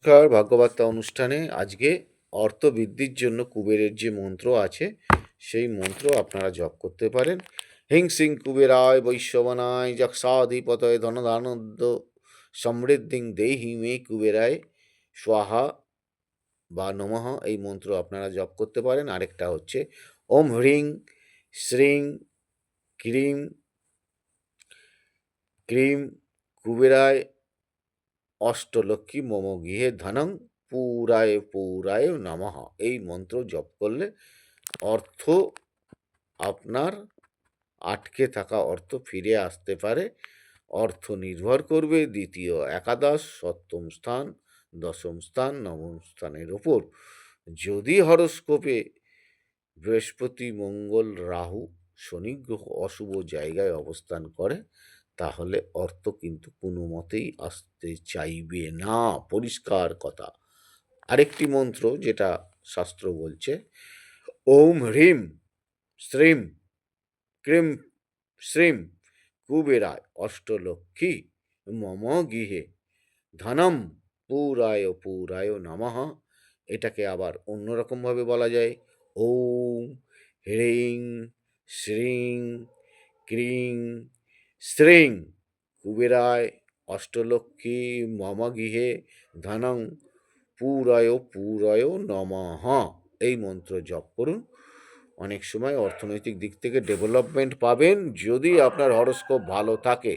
নমস্কার, ভাগ্যবার্তা অনুষ্ঠানে আজকে অর্থবৃদ্ধির জন্য কুবেরের যে মন্ত্র আছে সেই মন্ত্র আপনারা জপ করতে পারেন। হিং সিং কুবেরায় বৈশ্ববনায় যক্ষাধিপতয় ধনধানন্দ সমৃদ্ধিং দেহি মে কুবেরায় স্বাহা বা নমঃ, এই মন্ত্র আপনারা জপ করতে পারেন। আরেকটা হচ্ছে ওম হ্রিং শ্রিং ক্রিম ক্রিম কুবেরায় অষ্টলক্ষ্মী মম গৃহে ধনং পুরায় পৌরায় নমঃ, এই মন্ত্র জপ করলে অর্থ আপনার আটকে থাকা অর্থ ফিরে আসতে পারে। অর্থ নির্ভর করবে দ্বিতীয় একাদশ, সপ্তম স্থান, দশম স্থান, নবম স্থানের ওপর। যদি হরস্কোপে বৃহস্পতি, মঙ্গল, রাহু, শনি গ্রহ অশুভ জায়গায় অবস্থান করে তাহলে অর্থ কিন্তু কোনো মতেই আসতে চাইবে না, পরিষ্কার কথা। আরেকটি মন্ত্র যেটা শাস্ত্র বলছে, ওম হ্রিম শ্রীম ক্রিম শ্রীম কুবেরায় অষ্টলক্ষ্মী মম গৃহে ধনম পুরায় পৌরায় নমঃ। এটাকে আবার অন্যরকমভাবে বলা যায়, ওম হ্রিং শ্রিং ক্রিং শ্রিং কুবেরায় অষ্টলক্ষ্মী মম গৃহে ধনং পুরায় পৌরায় নমঃ। এই মন্ত্র জপ করুন। অনেক সময় অর্থনৈতিক দিক থেকে ডেভেলপমেন্ট পাবেন যদি আপনার হরস্কোপ ভালো থাকে।